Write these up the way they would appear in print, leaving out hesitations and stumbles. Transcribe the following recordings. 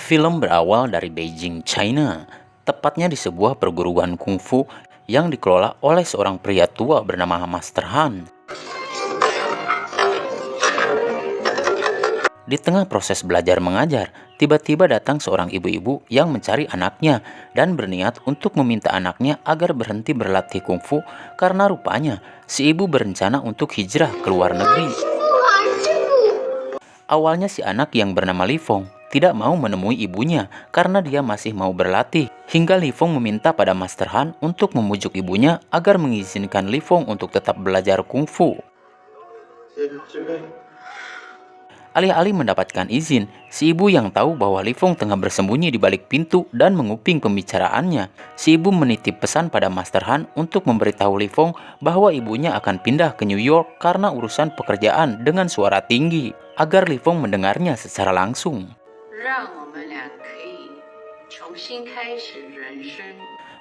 Film berawal dari Beijing, China, tepatnya di sebuah perguruan kungfu yang dikelola oleh seorang pria tua bernama Master Han. Di tengah proses belajar mengajar, tiba-tiba datang seorang ibu-ibu yang mencari anaknya dan berniat untuk meminta anaknya agar berhenti berlatih kungfu karena rupanya si ibu berencana untuk hijrah ke luar negeri. Awalnya si anak yang bernama Li Feng tidak mau menemui ibunya karena dia masih mau berlatih. Hingga Li Feng meminta pada Master Han untuk memujuk ibunya agar mengizinkan Li Feng untuk tetap belajar kungfu. Alih-alih mendapatkan izin, si ibu yang tahu bahwa Li Feng tengah bersembunyi di balik pintu dan menguping pembicaraannya. Si ibu menitip pesan pada Master Han untuk memberitahu Li Feng bahwa ibunya akan pindah ke New York karena urusan pekerjaan dengan suara tinggi, agar Li Feng mendengarnya secara langsung.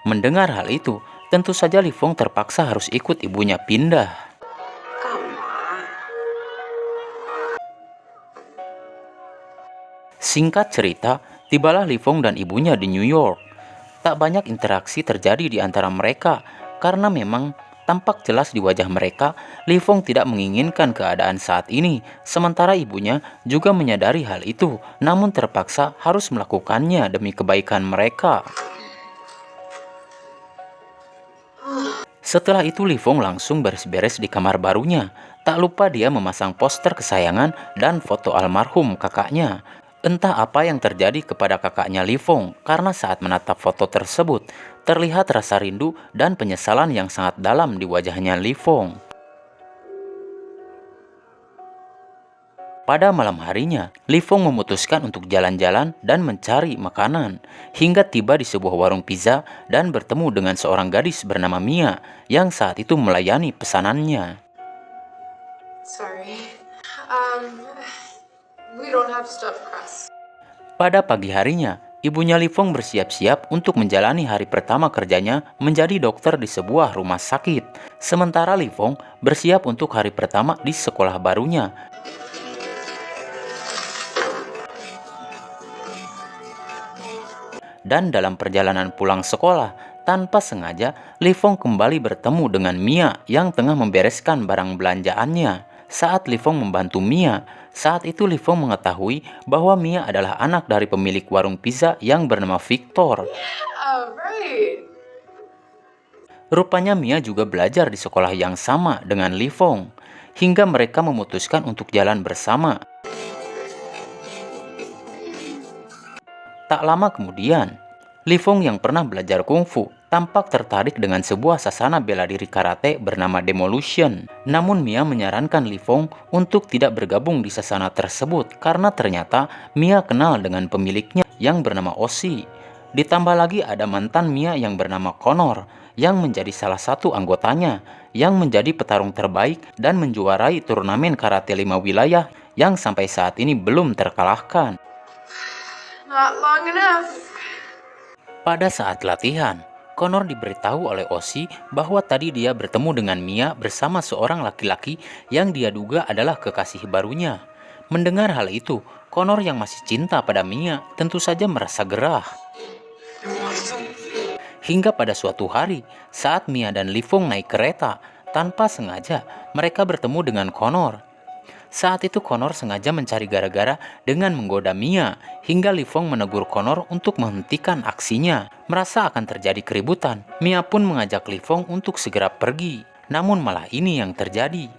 Mendengar hal itu, tentu saja Li Feng terpaksa harus ikut ibunya pindah. Singkat cerita, tibalah Li Feng dan ibunya di New York. Tak banyak interaksi terjadi di antara mereka, karena memang tampak jelas di wajah mereka, Li Feng tidak menginginkan keadaan saat ini, sementara ibunya juga menyadari hal itu, namun terpaksa harus melakukannya demi kebaikan mereka. Setelah itu Li Feng langsung beres-beres di kamar barunya. Tak lupa dia memasang poster kesayangan dan foto almarhum kakaknya. Entah apa yang terjadi kepada kakaknya Li Feng, karena saat menatap foto tersebut, terlihat rasa rindu dan penyesalan yang sangat dalam di wajahnya Li Feng. Pada malam harinya, Li Feng memutuskan untuk jalan-jalan dan mencari makanan, hingga tiba di sebuah warung pizza dan bertemu dengan seorang gadis bernama Mia yang saat itu melayani pesanannya. Pada pagi harinya, ibunya Li Feng bersiap-siap untuk menjalani hari pertama kerjanya menjadi dokter di sebuah rumah sakit. Sementara Li Feng bersiap untuk hari pertama di sekolah barunya. Dan dalam perjalanan pulang sekolah, tanpa sengaja, Li Feng kembali bertemu dengan Mia yang tengah membereskan barang belanjaannya. Saat Li Feng membantu Mia, saat itu Li Feng mengetahui bahwa Mia adalah anak dari pemilik warung pizza yang bernama Victor. Rupanya Mia juga belajar di sekolah yang sama dengan Li Feng, hingga mereka memutuskan untuk jalan bersama. Tak lama kemudian, Li Feng yang pernah belajar kungfu tampak tertarik dengan sebuah sasana bela diri karate bernama Demolition. Namun Mia menyarankan Li Feng untuk tidak bergabung di sasana tersebut karena ternyata Mia kenal dengan pemiliknya yang bernama Oshi. Ditambah lagi ada mantan Mia yang bernama Connor yang menjadi salah satu anggotanya yang menjadi petarung terbaik dan menjuarai turnamen karate 5 wilayah yang sampai saat ini belum terkalahkan. Pada saat latihan, Connor diberitahu oleh Oshi bahwa tadi dia bertemu dengan Mia bersama seorang laki-laki yang dia duga adalah kekasih barunya. Mendengar hal itu, Connor yang masih cinta pada Mia tentu saja merasa gerah. Hingga pada suatu hari, saat Mia dan Li Feng naik kereta, tanpa sengaja mereka bertemu dengan Connor. Saat itu Connor sengaja mencari gara-gara dengan menggoda Mia, hingga Li Feng menegur Connor untuk menghentikan aksinya. Merasa akan terjadi keributan, Mia pun mengajak Li Feng untuk segera pergi. Namun malah ini yang terjadi.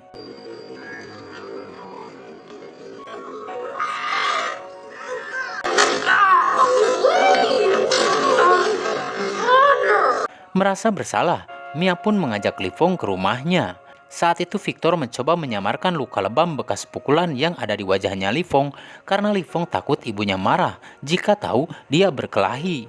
Merasa bersalah, Mia pun mengajak Li Feng ke rumahnya. Saat itu Victor mencoba menyamarkan luka lebam bekas pukulan yang ada di wajahnya Li Feng karena Li Feng takut ibunya marah jika tahu dia berkelahi.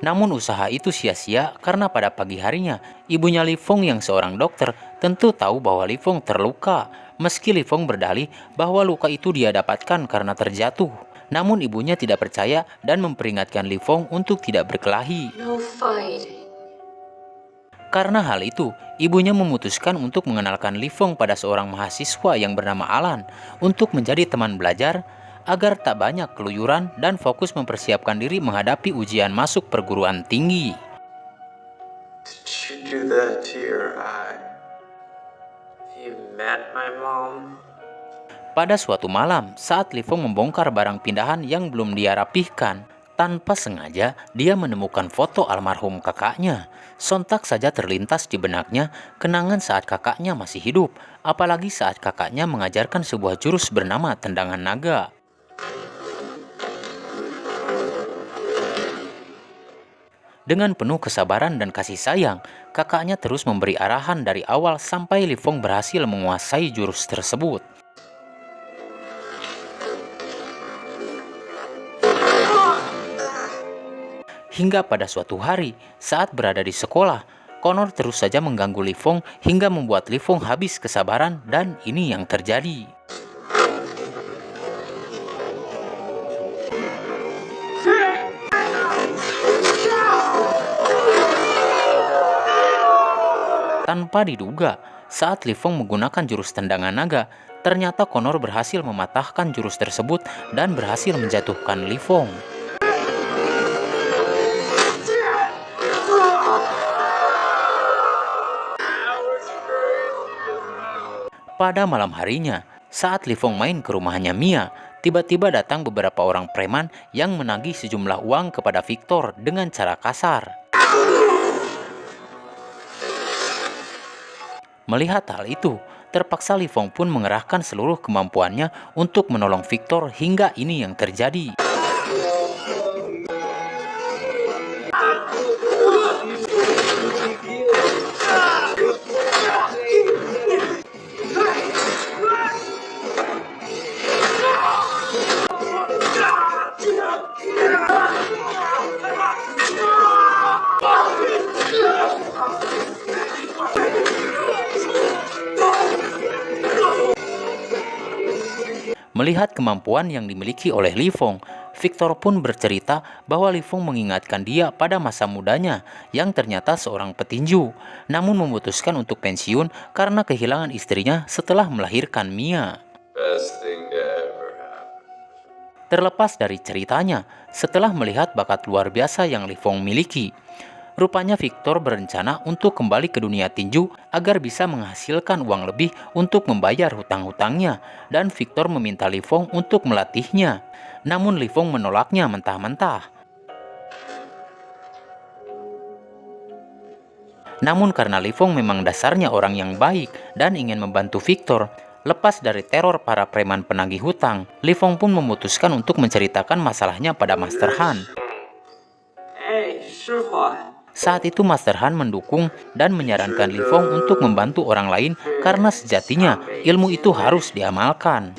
Namun usaha itu sia-sia karena pada pagi harinya ibunya Li Feng yang seorang dokter tentu tahu bahwa Li Feng terluka. Meski Li Feng berdalih bahwa luka itu dia dapatkan karena terjatuh, namun ibunya tidak percaya dan memperingatkan Li Feng untuk tidak berkelahi. Karena hal itu, ibunya memutuskan untuk mengenalkan Li Feng pada seorang mahasiswa yang bernama Alan untuk menjadi teman belajar. agar tak banyak keluyuran dan fokus mempersiapkan diri menghadapi ujian masuk perguruan tinggi. Did you do that to your eye? You met my mom? Pada suatu malam, saat Li Feng membongkar barang pindahan yang belum dia rapihkan, tanpa sengaja dia menemukan foto almarhum kakaknya. Sontak saja terlintas di benaknya kenangan saat kakaknya masih hidup, apalagi saat kakaknya mengajarkan sebuah jurus bernama tendangan naga. Dengan penuh kesabaran dan kasih sayang, kakaknya terus memberi arahan dari awal sampai Li Feng berhasil menguasai jurus tersebut. Hingga pada suatu hari, saat berada di sekolah, Connor terus saja mengganggu Li Feng hingga membuat Li Feng habis kesabaran, dan ini yang terjadi. Tanpa diduga, saat Li Feng menggunakan jurus tendangan naga, ternyata Connor berhasil mematahkan jurus tersebut dan berhasil menjatuhkan Li Feng. Pada malam harinya, saat Li Feng main ke rumahnya Mia, tiba-tiba datang beberapa orang preman yang menagih sejumlah uang kepada Victor dengan cara kasar. Melihat hal itu, terpaksa Li Feng pun mengerahkan seluruh kemampuannya untuk menolong Victor hingga ini yang terjadi. Melihat kemampuan yang dimiliki oleh Li Feng, Victor pun bercerita bahwa Li Feng mengingatkan dia pada masa mudanya yang ternyata seorang petinju, namun memutuskan untuk pensiun karena kehilangan istrinya setelah melahirkan Mia. Best thing to ever happen. Terlepas dari ceritanya, setelah melihat bakat luar biasa yang Li Feng miliki, rupanya Victor berencana untuk kembali ke dunia tinju agar bisa menghasilkan uang lebih untuk membayar hutang-hutangnya, dan Victor meminta Li Feng untuk melatihnya. Namun Li Feng menolaknya mentah-mentah. Namun karena Li Feng memang dasarnya orang yang baik dan ingin membantu Victor, lepas dari teror para preman penagih hutang, Li Feng pun memutuskan untuk menceritakan masalahnya pada Master Han. Hey, Shihua. Saat itu Master Han mendukung dan menyarankan Li Feng untuk membantu orang lain karena sejatinya ilmu itu harus diamalkan.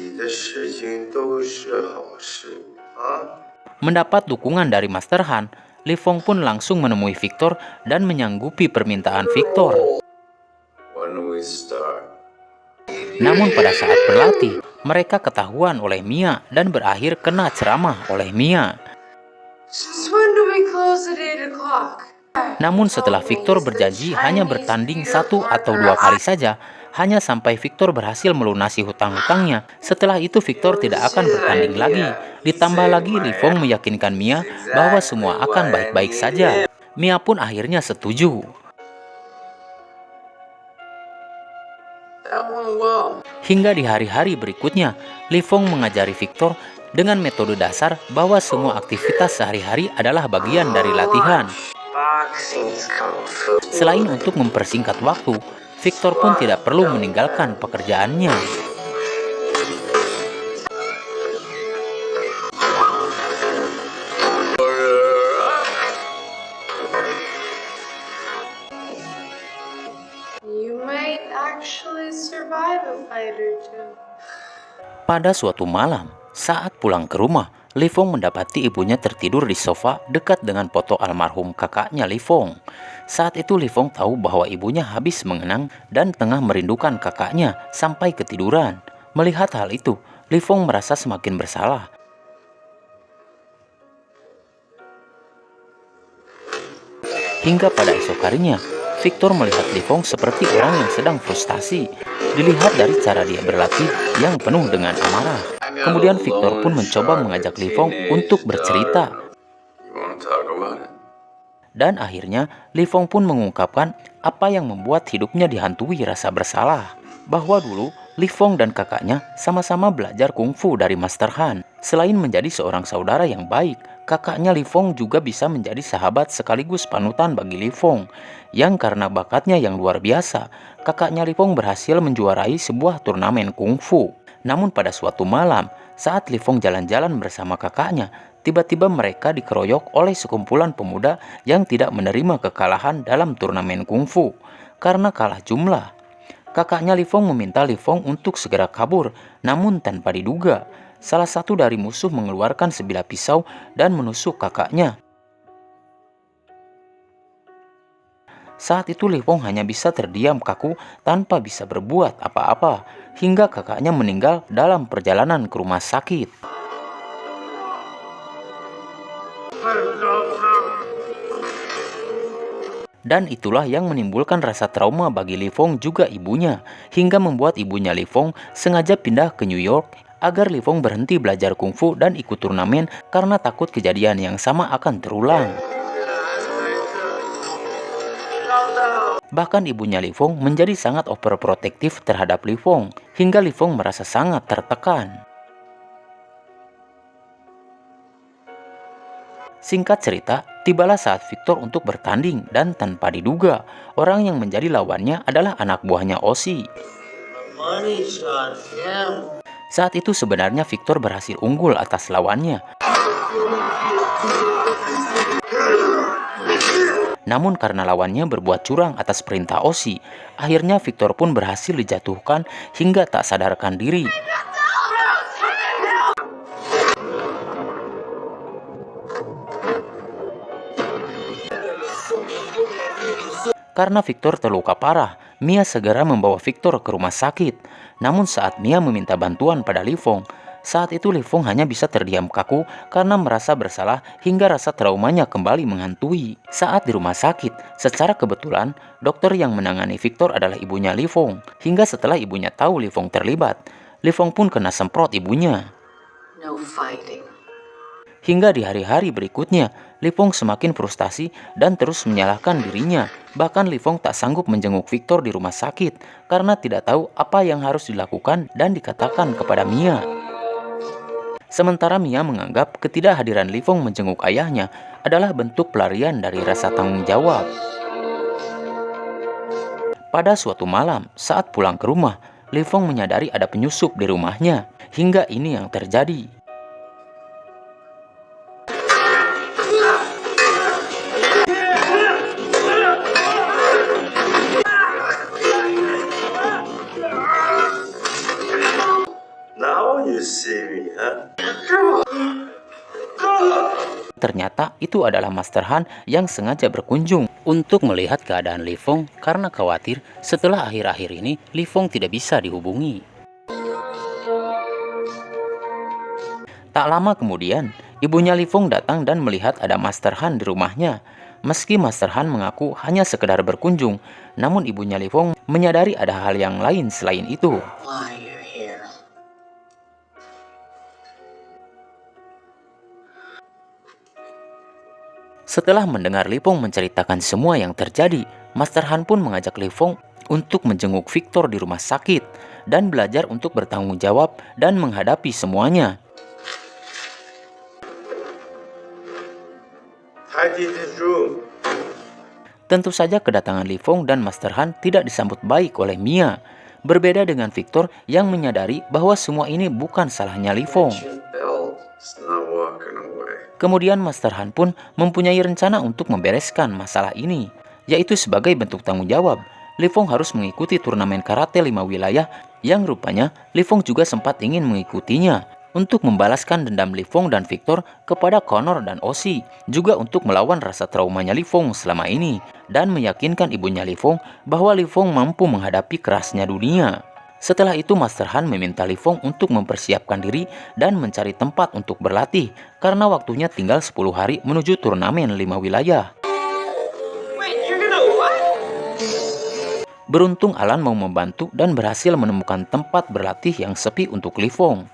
Mendapat dukungan dari Master Han, Li Feng pun langsung menemui Victor dan menyanggupi permintaan Victor. Namun pada saat berlatih, mereka ketahuan oleh Mia dan berakhir kena ceramah oleh Mia. Namun setelah Victor berjanji hanya bertanding 1 atau 2 kali saja, hanya sampai Victor berhasil melunasi hutang-hutangnya. Setelah itu Victor tidak akan bertanding lagi. Ditambah lagi Li Feng meyakinkan Mia bahwa semua akan baik-baik saja. Mia pun akhirnya setuju. Hingga di hari-hari berikutnya, Li Feng mengajari Victor dengan metode dasar bahwa semua aktivitas sehari-hari adalah bagian dari latihan. Selain untuk mempersingkat waktu, Victor pun tidak perlu meninggalkan pekerjaannya. Pada suatu malam, saat pulang ke rumah, Li Feng mendapati ibunya tertidur di sofa dekat dengan foto almarhum kakaknya Li Feng. Saat itu Li Feng tahu bahwa ibunya habis mengenang dan tengah merindukan kakaknya sampai ketiduran. Melihat hal itu, Li Feng merasa semakin bersalah. Hingga pada esok harinya, Victor melihat Li Feng seperti orang yang sedang frustasi. Dilihat dari cara dia berlatih yang penuh dengan amarah. Kemudian Victor pun mencoba mengajak Li Fong untuk bercerita. Dan akhirnya Li Fong pun mengungkapkan apa yang membuat hidupnya dihantui rasa bersalah. Bahwa dulu Li Fong dan kakaknya sama-sama belajar kungfu dari Master Han. Selain menjadi seorang saudara yang baik, kakaknya Li Fong juga bisa menjadi sahabat sekaligus panutan bagi Li Fong. Yang karena bakatnya yang luar biasa, kakaknya Li Fong berhasil menjuarai sebuah turnamen kungfu. Namun pada suatu malam, saat Li Fong jalan-jalan bersama kakaknya, tiba-tiba mereka dikeroyok oleh sekumpulan pemuda yang tidak menerima kekalahan dalam turnamen kungfu. Karena kalah jumlah, kakaknya Li Fong meminta Li Fong untuk segera kabur, namun tanpa diduga, salah satu dari musuh mengeluarkan sebilah pisau dan menusuk kakaknya. Saat itu Li Fong hanya bisa terdiam kaku tanpa bisa berbuat apa-apa, hingga kakaknya meninggal dalam perjalanan ke rumah sakit. Dan itulah yang menimbulkan rasa trauma bagi Li Fong juga ibunya, hingga membuat ibunya Li Fong sengaja pindah ke New York agar Li Fong berhenti belajar kungfu dan ikut turnamen karena takut kejadian yang sama akan terulang. Bahkan ibunya Li Fong menjadi sangat overprotektif terhadap Li Fong, hingga Li Fong merasa sangat tertekan. Singkat cerita, tibalah saat Victor untuk bertanding dan tanpa diduga, orang yang menjadi lawannya adalah anak buahnya Osi. Saat itu sebenarnya Victor berhasil unggul atas lawannya. Namun karena lawannya berbuat curang atas perintah Osi, akhirnya Victor pun berhasil dijatuhkan hingga tak sadarkan diri. Karena Victor terluka parah, Mia segera membawa Victor ke rumah sakit. Namun saat Mia meminta bantuan pada Li Fong, saat itu Li Fong hanya bisa terdiam kaku karena merasa bersalah hingga rasa traumanya kembali menghantui. Saat di rumah sakit, secara kebetulan dokter yang menangani Victor adalah ibunya Li Fong. Hingga setelah ibunya tahu Li Fong terlibat, Li Fong pun kena semprot ibunya. No fighting. Hingga di hari-hari berikutnya, Li Fong semakin frustasi dan terus menyalahkan dirinya. Bahkan Li Fong tak sanggup menjenguk Victor di rumah sakit karena tidak tahu apa yang harus dilakukan dan dikatakan kepada Mia. Sementara Mia menganggap ketidakhadiran Li Fong menjenguk ayahnya adalah bentuk pelarian dari rasa tanggung jawab. Pada suatu malam, saat pulang ke rumah, Li Fong menyadari ada penyusup di rumahnya. Hingga ini yang terjadi. Now you see me, huh? Ternyata itu adalah Master Han yang sengaja berkunjung untuk melihat keadaan Li Fong karena khawatir setelah akhir-akhir ini Li Fong tidak bisa dihubungi. Tak lama kemudian, ibunya Li Fong datang dan melihat ada Master Han di rumahnya. Meski Master Han mengaku hanya sekedar berkunjung, namun ibunya Li Fong menyadari ada hal yang lain selain itu. Why you're here? Setelah mendengar Li Fong menceritakan semua yang terjadi, Master Han pun mengajak Li Fong untuk menjenguk Victor di rumah sakit dan belajar untuk bertanggung jawab dan menghadapi semuanya. Tentu saja kedatangan Li Fong dan Master Han tidak disambut baik oleh Mia. Berbeda dengan Victor yang menyadari bahwa semua ini bukan salahnya Li Fong. Kemudian Master Han pun mempunyai rencana untuk membereskan masalah ini, yaitu sebagai bentuk tanggung jawab. Li Fong harus mengikuti turnamen karate 5 wilayah yang rupanya Li Fong juga sempat ingin mengikutinya untuk membalaskan dendam Li Fong dan Victor kepada Connor dan Osi, juga untuk melawan rasa traumanya Li Fong selama ini dan meyakinkan ibunya Li Fong bahwa Li Fong mampu menghadapi kerasnya dunia. Setelah itu Master Han meminta Li Fong untuk mempersiapkan diri dan mencari tempat untuk berlatih karena waktunya tinggal 10 hari menuju turnamen 5 wilayah. Beruntung Alan mau membantu dan berhasil menemukan tempat berlatih yang sepi untuk Li Fong.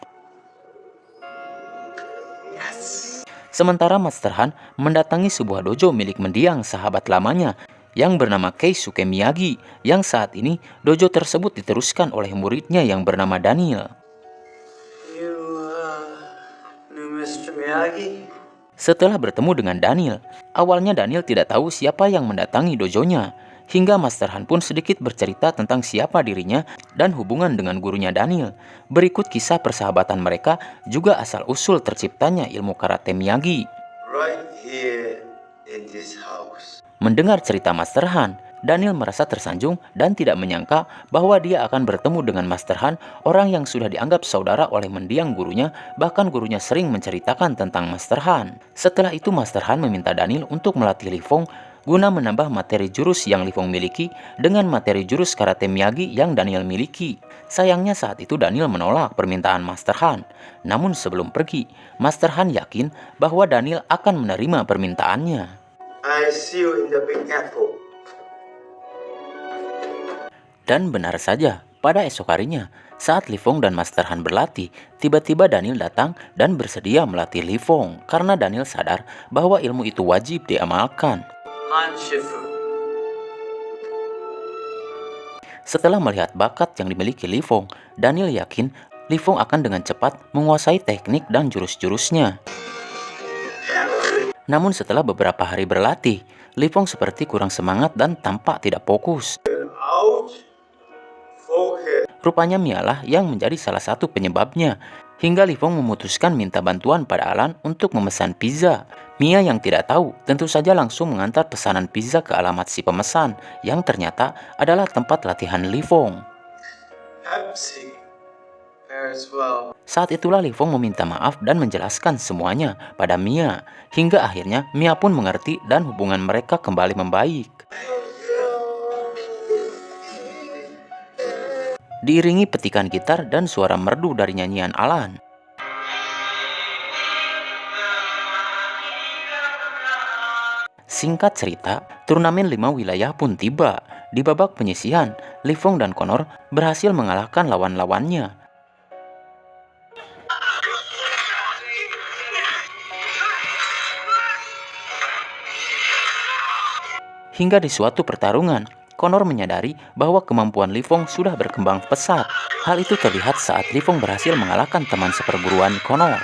Sementara Master Han mendatangi sebuah dojo milik mendiang sahabat lamanya yang bernama Keisuke Miyagi, yang saat ini dojo tersebut diteruskan oleh muridnya yang bernama Daniel. You, knew Mr. Miyagi? Setelah bertemu dengan Daniel, awalnya Daniel tidak tahu siapa yang mendatangi dojonya, hingga Master Han pun sedikit bercerita tentang siapa dirinya dan hubungan dengan gurunya Daniel. Berikut kisah persahabatan mereka, juga asal-usul terciptanya ilmu karate Miyagi. Right here in this house. Mendengar cerita Master Han, Daniel merasa tersanjung dan tidak menyangka bahwa dia akan bertemu dengan Master Han, orang yang sudah dianggap saudara oleh mendiang gurunya, bahkan gurunya sering menceritakan tentang Master Han. Setelah itu Master Han meminta Daniel untuk melatih Li Fong guna menambah materi jurus yang Li Fong miliki dengan materi jurus karate Miyagi yang Daniel miliki. Sayangnya saat itu Daniel menolak permintaan Master Han. Namun sebelum pergi, Master Han yakin bahwa Daniel akan menerima permintaannya. I see you in the Big Apple. Dan benar saja, pada esok harinya, saat Li Fong dan Master Han berlatih, tiba-tiba Daniel datang dan bersedia melatih Li Fong karena Daniel sadar bahwa ilmu itu wajib diamalkan. Han Shifu. Setelah melihat bakat yang dimiliki Li Fong, Daniel yakin Li Fong akan dengan cepat menguasai teknik dan jurus-jurusnya. Namun setelah beberapa hari berlatih, Li Fong seperti kurang semangat dan tampak tidak fokus. Out. Focus. Rupanya Mialah yang menjadi salah satu penyebabnya, hingga Li Fong memutuskan minta bantuan pada Alan untuk memesan pizza. Mia yang tidak tahu tentu saja langsung mengantar pesanan pizza ke alamat si pemesan, yang ternyata adalah tempat latihan Li Fong. Pepsi. As well. Saat itulah Li Fong meminta maaf dan menjelaskan semuanya pada Mia, hingga akhirnya Mia pun mengerti dan hubungan mereka kembali membaik. Diiringi petikan gitar dan suara merdu dari nyanyian Alan. Singkat cerita, turnamen 5 wilayah pun tiba. Di babak penyisihan, Li Fong dan Connor berhasil mengalahkan lawan-lawannya. Hingga di suatu pertarungan, Connor menyadari bahwa kemampuan Li Fong sudah berkembang pesat. Hal itu terlihat saat Li Fong berhasil mengalahkan teman seperguruan Connor.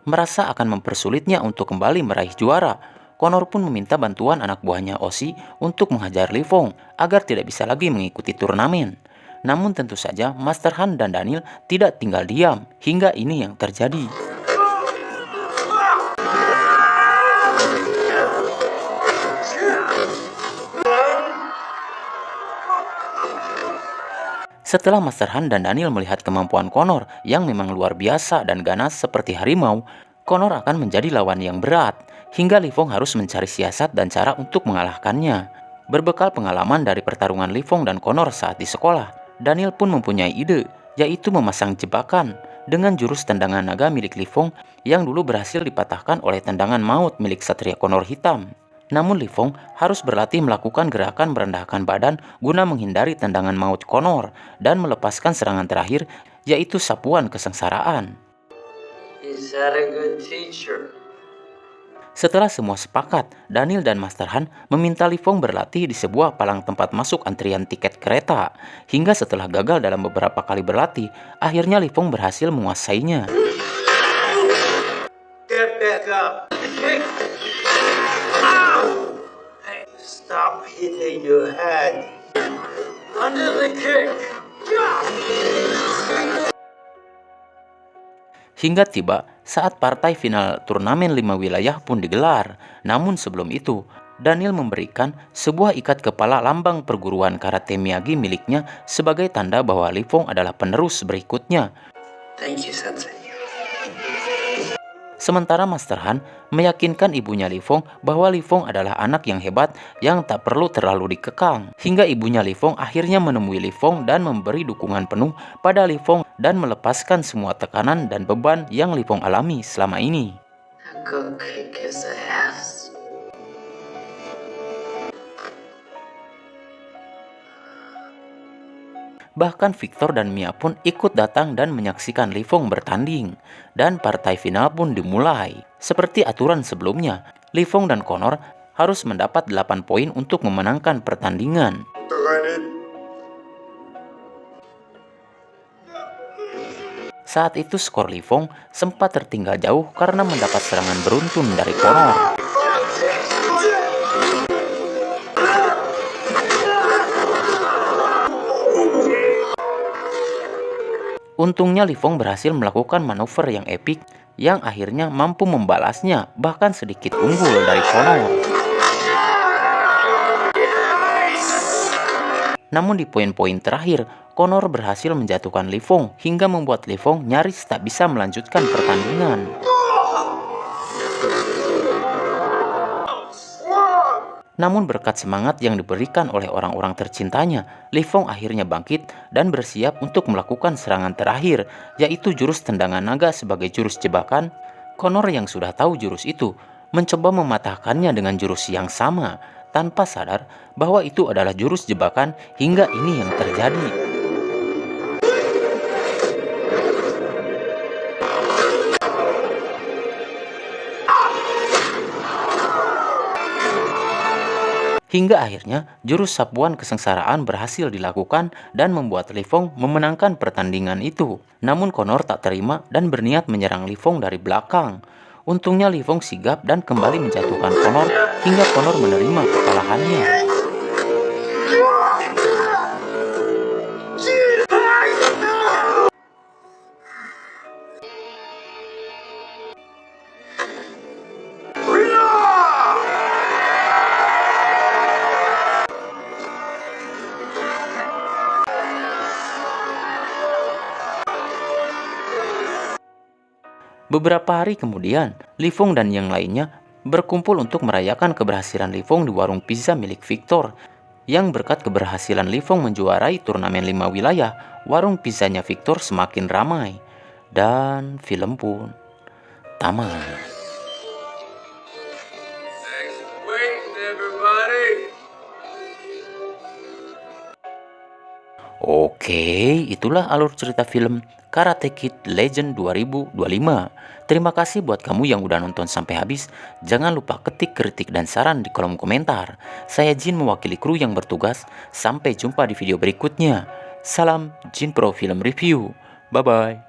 Merasa akan mempersulitnya untuk kembali meraih juara, Connor pun meminta bantuan anak buahnya Oshi untuk menghajar Li Fong agar tidak bisa lagi mengikuti turnamen. Namun tentu saja Master Han dan Daniel tidak tinggal diam hingga ini yang terjadi. Setelah Master Han dan Daniel melihat kemampuan Connor yang memang luar biasa dan ganas seperti harimau, Connor akan menjadi lawan yang berat, hingga Li Fong harus mencari siasat dan cara untuk mengalahkannya. Berbekal pengalaman dari pertarungan Li Fong dan Connor saat di sekolah, Daniel pun mempunyai ide, yaitu memasang jebakan dengan jurus tendangan naga milik Li Fong yang dulu berhasil dipatahkan oleh tendangan maut milik Satria Connor hitam. Namun Li Fong harus berlatih melakukan gerakan merendahkan badan guna menghindari tendangan maut Connor dan melepaskan serangan terakhir, yaitu sapuan kesengsaraan. Is that a good teacher? Setelah semua sepakat, Daniel dan Master Han meminta Li Fong berlatih di sebuah palang tempat masuk antrian tiket kereta. Hingga setelah gagal dalam beberapa kali berlatih, akhirnya Li Fong berhasil menguasainya. Get back up. Kick. Hey, stop hitting your head. Under the kick. Hingga tiba saat partai final turnamen 5 wilayah pun digelar. Namun sebelum itu, Daniel memberikan sebuah ikat kepala lambang perguruan karate Miyagi miliknya sebagai tanda bahwa Li Fong adalah penerus berikutnya. Thank you, Sensei. Sementara Master Han meyakinkan ibunya Li Fong bahwa Li Fong adalah anak yang hebat yang tak perlu terlalu dikekang. Hingga ibunya Li Fong akhirnya menemui Li Fong dan memberi dukungan penuh pada Li Fong dan melepaskan semua tekanan dan beban yang Li Fong alami selama ini. Go kick his ass. Bahkan Victor dan Mia pun ikut datang dan menyaksikan Li Fong bertanding. Dan partai final pun dimulai. Seperti aturan sebelumnya, Li Fong dan Connor harus mendapat 8 poin untuk memenangkan pertandingan. Saat itu skor Li Fong sempat tertinggal jauh karena mendapat serangan beruntun dari Connor. Untungnya Li Fong berhasil melakukan manuver yang epik yang akhirnya mampu membalasnya, bahkan sedikit unggul dari Connor. Namun di poin-poin terakhir, Connor berhasil menjatuhkan Li Fong hingga membuat Li Fong nyaris tak bisa melanjutkan pertandingan. Namun berkat semangat yang diberikan oleh orang-orang tercintanya, Li Fong akhirnya bangkit dan bersiap untuk melakukan serangan terakhir, yaitu jurus tendangan naga sebagai jurus jebakan. Connor yang sudah tahu jurus itu, mencoba mematahkannya dengan jurus yang sama, tanpa sadar bahwa itu adalah jurus jebakan hingga ini yang terjadi. Hingga akhirnya jurus sapuan kesengsaraan berhasil dilakukan dan membuat Li Fong memenangkan pertandingan itu. Namun Connor tak terima dan berniat menyerang Li Fong dari belakang. Untungnya Li Fong sigap dan kembali menjatuhkan Connor hingga Connor menerima kekalahannya. Beberapa hari kemudian, Li Fong dan yang lainnya berkumpul untuk merayakan keberhasilan Li Fong di warung pizza milik Victor. Yang berkat keberhasilan Li Fong menjuarai turnamen 5 wilayah, warung pizzanya Victor semakin ramai. Dan film pun tamat. Thanks for waiting, everybody. Oke, itulah alur cerita film Karate Kid Legend 2025. Terima kasih buat kamu yang udah nonton sampai habis. Jangan lupa ketik kritik dan saran di kolom komentar. Saya Jin mewakili kru yang bertugas. Sampai jumpa di video berikutnya. Salam Jin Pro Film Review. Bye-bye.